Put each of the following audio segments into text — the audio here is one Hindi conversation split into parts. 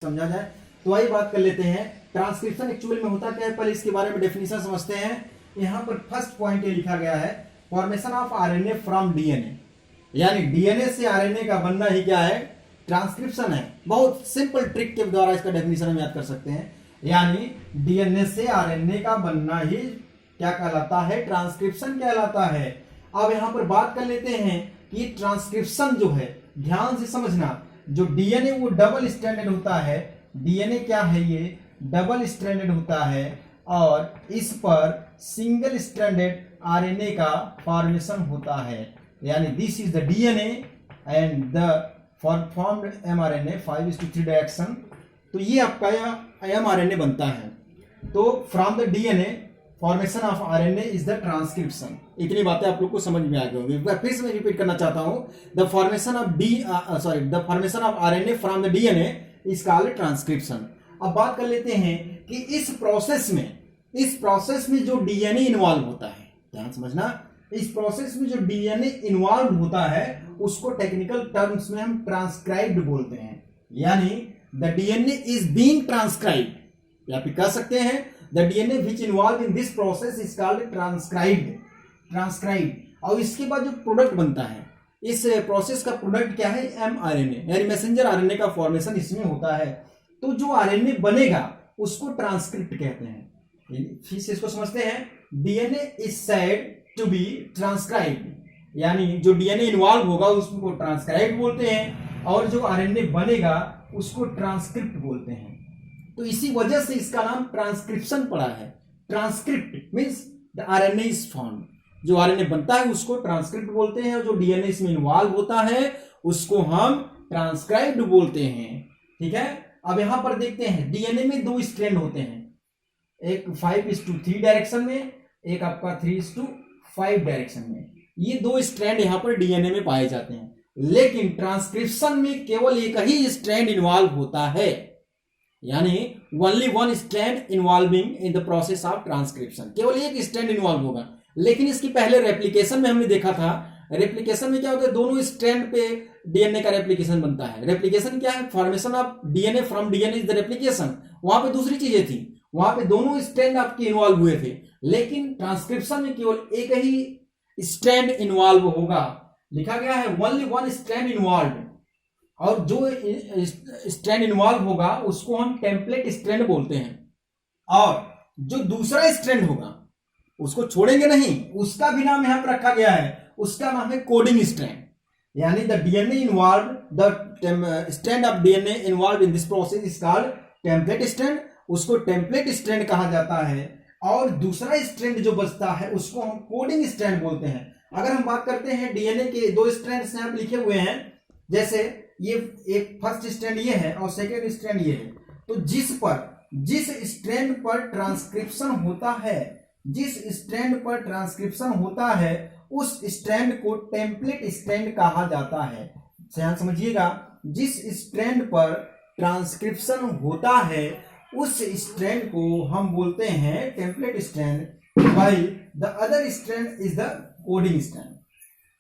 समझा जाए तो आइए बात कर लेते हैं ट्रांसक्रिप्शन एक्चुअल में होता क्या है। पहले इसके बारे में डेफिनेशन समझते हैं। यहाँ पर फर्स्ट पॉइंट ये लिखा गया है, formation of RNA from DNA, यानी डीएनए से आरएनए का बनना ही क्या है, ट्रांसक्रिप्शन है। बहुत सिंपल ट्रिक के द्वारा इसका डेफिनेशन हम याद कर सकते हैं, यानी डीएनए से आरएनए का बनना ही क्या कहलाता है, ट्रांसक्रिप्शन कहलाता है। अब यहाँ पर बात कर लेते हैं कि ट्रांसक्रिप्शन जो है, ध्यान से समझना, जो डीएनए वो डबल स्ट्रैंडेड होता है। डीएनए क्या है, ये डबल स्ट्रैंडेड होता है और इस पर सिंगल स्ट्रैंडेड आरएनए का फॉर्मेशन होता है, यानी this is the DNA and the formed mRNA 5:3 direction. तो ये आपका एमआरएनए बनता है। तो from the DNA formation of RNA is the transcription. इतनी बातें आप लोग को समझ में आ गई होंगी। फिर से मैं रिपीट करना चाहता हूं, the formation of RNA from the DNA is called transcription. अब बात कर लेते हैं कि इस प्रोसेस में जो डीएनए इन्वॉल्व होता है, ध्यान समझना, इस प्रोसेस में जो डीएनए इन्वॉल्व होता है उसको टेक्निकल टर्म्स में हम ट्रांसक्राइब्ड बोलते हैं, यानी the DNA is being transcribed, या फिर कह सकते हैं the DNA which involved in this process is called transcribed। और इसके बाद जो प्रोडक्ट बनता है, इस प्रोसेस का प्रोडक्ट क्या है, mRNA, यानी मैसेंजर आरएनए का फॉर्मेशन इसमें होता है। तो जो आरएनए बनेगा उसको ट्रांसक्रिप्ट कहते हैं। फिर से इसको समझते हैं, DNA is said to be transcribed, यानी जो डीएनए इन्वॉल्व होगा उसको ट्रांसक्राइब्ड बोलते हैं और जो आरएनए बनेगा उसको ट्रांसक्रिप्ट बोलते हैं। तो इसी वजह से इसका नाम ट्रांसक्रिप्शन पड़ा है। Transcript means the RNA is formed, जो आरएनए बनता है उसको ट्रांसक्रिप्ट बोलते हैं और जो डीएनए इसमें इन्वॉल्व होता है उसको हम ट्रांसक्राइब्ड बोलते हैं। ठीक है, अब यहां पर देखते हैं डीएनए में दो स्ट्रैंड होते हैं, एक 5:3 डायरेक्शन में, एक आपका 3:5 डायरेक्शन में। ये दो स्ट्रैंड यहां पर डीएनए में पाए जाते हैं, लेकिन ट्रांसक्रिप्शन में केवल एक ही स्ट्रैंड इन्वॉल्व होता है, यानी only one strand involving in the process of transcription. केवल एक स्ट्रैंड इन्वॉल्व होगा। लेकिन इसकी पहले रेप्लिकेशन में हमने देखा था, रेप्लिकेशन में क्या होता है, दोनों स्ट्रैंड पे डीएनए का रेप्लिकेशन बनता है। रेप्लिकेशन क्या है, formation of DNA from DNA is the replication. वहां पे दूसरी चीजें थी, वहां पे दोनों स्ट्रैंड आपके इन्वॉल्व हुए थे, लेकिन ट्रांसक्रिप्शन में केवल एक ही स्ट्रैंड इन्वॉल्व होगा। लिखा गया है ओनली वन स्ट्रैंड इन्वॉल्व, और जो स्ट्रैंड इन्वॉल्व होगा उसको हम टेम्पलेट स्ट्रैंड बोलते हैं, और जो दूसरा स्ट्रैंड होगा उसको छोड़ेंगे नहीं, उसका भी नाम यहां पर रखा गया है, उसका नाम है कोडिंग स्ट्रैंड। यानी the DNA involve, the strand of DNA involve in this process is called template strand, उसको टेम्पलेट स्ट्रैंड कहा जाता है। और दूसरा स्ट्रैंड जो बचता है उसको हम कोडिंग स्ट्रैंड बोलते हैं। अगर हम बात करते हैं डीएनए के दो स्ट्रैंड्स यहां लिखे हुए हैं, जैसे ये एक फर्स्ट स्ट्रैंड ये है और सेकेंड स्ट्रैंड ये है, तो जिस स्ट्रैंड पर ट्रांसक्रिप्शन होता है, जिस स्ट्रैंड पर ट्रांसक्रिप्शन होता है उस स्ट्रैंड को टेम्पलेट स्ट्रैंड कहा जाता है। ध्यान समझिएगा, जिस स्ट्रैंड पर ट्रांसक्रिप्शन होता है उस स्ट्रैंड को हम बोलते हैं template strand, while the other strand is the coding strand.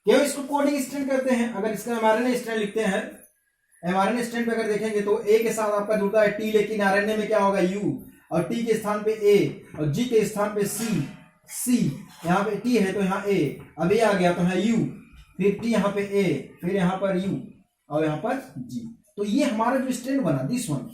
क्यों इसको कोडिंग स्ट्रैंड कहते हैं, अगर इसका एमआरएनए स्ट्रैंड लिखते हैं, एमआरएनए स्ट्रैंड पे अगर देखेंगे तो ए के साथ आपका जुड़ता है टी, लेकिन आरएनए में क्या होगा, यू, और टी के स्थान पे ए और जी के स्थान पे सी, यहाँ पे टी है तो यहाँ ए, अब ए आ गया तो यहाँ यू, फिर टी यहाँ पे ए, फिर यहाँ पर यू और यहाँ पर जी। तो ये हमारा जो स्ट्रैंड बना, दिस वन,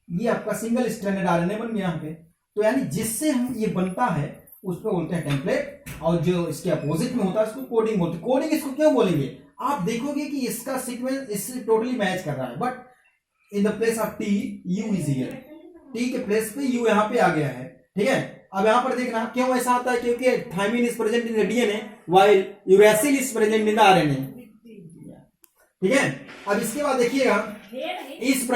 ये आपका सिंगल स्ट्रैंडेड आरएनए बन गया यहाँ पे। तो यानी जिससे हम ये बनता है उसको बोलते हैं टेम्पलेट, और जो इसके अपोजिट में होता है उसको कोडिंग बोलते हैं। कोडिंग इसको क्यों बोलेंगे, आप देखोगे कि इसका सीक्वेंस इससे टोटली मैच कर रहा है, but in the place of T U is here, T के प्लेस पे यू यहाँ पे आ गया है। ठीक है, अब यहाँ पर देखना क्यों ऐसा आता है, क्योंकि thymine is present in the DNA while uracil is present in the RNA. ठीक है, अब इसके बाद देखिएगा, इस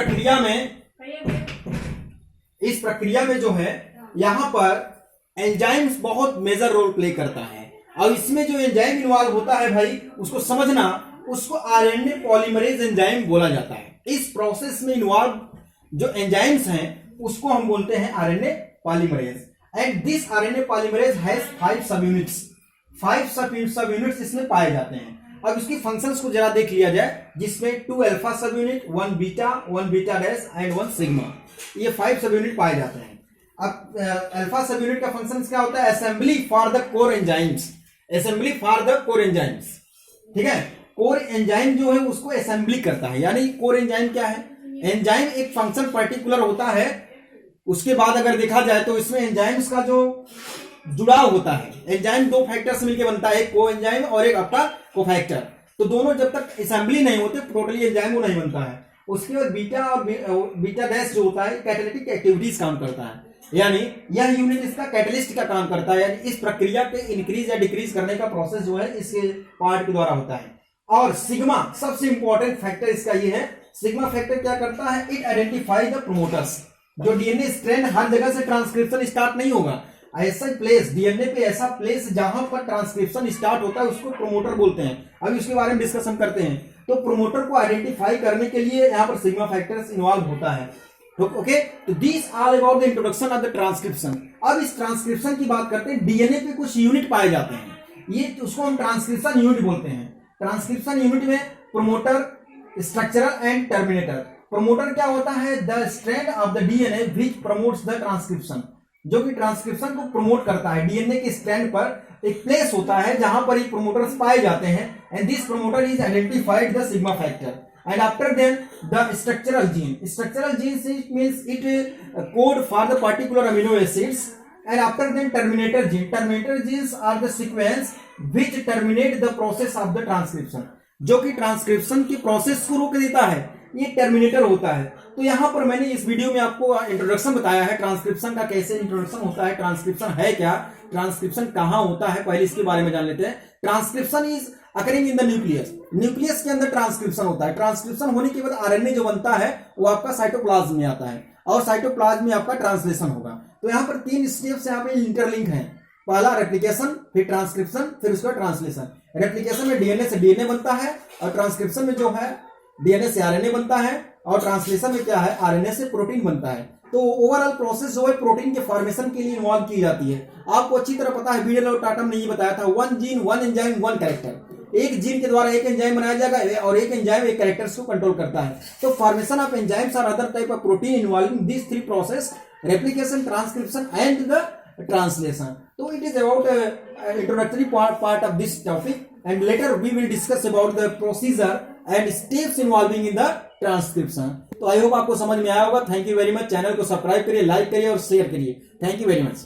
प्रक्रिया में जो है यहां पर एंजाइम्स बहुत मेजर रोल प्ले करता है, और इसमें जो एंजाइम इन्वॉल्व होता है भाई उसको समझना, उसको आरएनए पॉलीमरेज एंजाइम बोला जाता है। इस प्रोसेस में इन्वॉल्व जो एंजाइम्स हैं उसको हम बोलते हैं RNA polymerase, and this RNA polymerase has 5 सब यूनिट्स। 5 सब यूनिट्स इसमें पाए जाते हैं। अब इसकी फंक्शंस को जरा देख लिया जाए, जिसमें 2 अल्फा सब unit, 1 beta dash and 1 sigma, ये 5 सब यूनिट पाए जाते हैं। अब अल्फा सब यूनिट का फंक्शन क्या होता है? Assembly for the core enzymes, assembly for the core enzymes, ठीक है। कोर एंजाइम जो है उसको असेंबली करता है, यानी कोर एंजाइम क्या है? एंजाइम एक फंक्शन पर्टिकुलर होता है, उसके बाद अगर देखा जाए तो इसमें एंजाइम्स का जो जुड़ाव होता है, एंजाइम 2 फैक्टर से मिलकर बनता है, एक को एंजाइम और एक आपका कोफैक्टर। तो दोनों जब तक असेंबली नहीं होते टोटली एंजाइम वो नहीं बनता है। उसके बाद बीटा और बीटा डैश जो होता है कैटालिटिक एक्टिविटीज काम करता है, यानी यह यूनिट इसका कैटलिस्ट का काम करता है, यानी इस प्रक्रिया के इंक्रीज या डिक्रीज करने का प्रोसेस जो है इसके पार्ट के द्वारा होता है। और सिग्मा सबसे इंपॉर्टेंट फैक्टर इसका ये है, सिग्मा फैक्टर क्या करता है? It identify the promoters. जो डीएनए स्ट्रैंड हर जगह से ट्रांसक्रिप्शन स्टार्ट नहीं होगा, ऐसा प्लेस डीएनए पे ऐसा प्लेस जहां पर ट्रांसक्रिप्शन स्टार्ट होता है उसको प्रोमोटर बोलते हैं। अभी उसके बारे में डिस्कशन करते हैं। तो प्रोमोटर को आइडेंटिफाई करने के लिए यहाँ पर सिग्मा फैक्टर्स इन्वॉल्व होता है। ओके, तो this all about the introduction of the transcription. अब इस ट्रांसक्रिप्शन की बात करते हैं। डीएनए पे कुछ यूनिट पाए जाते हैं, ये उसको हम ट्रांसक्रिप्शन यूनिट बोलते हैं। ट्रांसक्रिप्शन यूनिट में promoter, structural and terminator. Promoter क्या होता है? The strand of the DNA which promotes the transcription, जो कि ट्रांसक्रिप्शन को प्रमोट करता है। डीएनए के स्ट्रैंड पर एक प्लेस होता है जहां पर ये प्रोमोटर्स पाए जाते हैं, and this promoter is identified the sigma factor. And after then the structural gene. Structural genes it means it code for the particular amino acids. And after then terminator gene. Terminator genes are the sequence which terminate the process of the transcription. जो कि ट्रांसक्रिप्शन की प्रोसेस को रोक देता है, ये टर्मिनेटर होता है। तो यहाँ पर मैंने इस वीडियो में आपको इंट्रोडक्शन बताया है ट्रांसक्रिप्शन का, कैसे इंट्रोडक्शन होता है, ट्रांसक्रिप्शन है क्या, ट्रांसक्रिप्शन कहाँ होता है, पहले इसके बारे में जान लेते हैं। Transcription is occurring in the nucleus. Nucleus के अंदर ट्रांसक्रिप्शन होता है। ट्रांसक्रिप्शन होने के बाद आरएनए जो बनता है वो आपका साइटोप्लाज्म में आता है, और साइटोप्लाज्म में आपका ट्रांसलेशन होगा। तो यहाँ पर 3 स्टेप्स यहाँ पे इंटरलिंक हैं। पहला रेप्लिकेशन, फिर ट्रांसक्रिप्शन, फिर उसका ट्रांसलेशन। रेप्लिकेशन में डीएनए से डीएनए बनता है, और ट्रांसक्रिप्शन में जो है डीएनए से आरएनए बनता है, और ट्रांसलेशन में क्या है? आरएनए से प्रोटीन बनता है। तो ओवरऑल प्रोसेस जो है प्रोटीन के फॉर्मेशन के लिए इन्वॉल्व की जाती है। आपको अच्छी तरह पता है, बीडल और टाटम ने ये बताया था, 1 जीन 1 एंजाइम 1 कैरेक्टर। एक जीन के द्वारा एक एंजाइम बनाया जाएगा, और एक एंजाइम एक कैरेक्टर्स को कंट्रोल करता है। तो फॉर्मेशन ऑफ एंजाइम्स और other type of protein involving this 3 process, replication, transcription and the translation. So it is about introductory part of this topic, and later we will discuss about the procedure and steps involving in the transcription. तो आई होप आपको समझ में आया होगा। Thank you very much. Channel को सब्सक्राइब करिए, लाइक करिए और शेयर करिए। Thank you very much.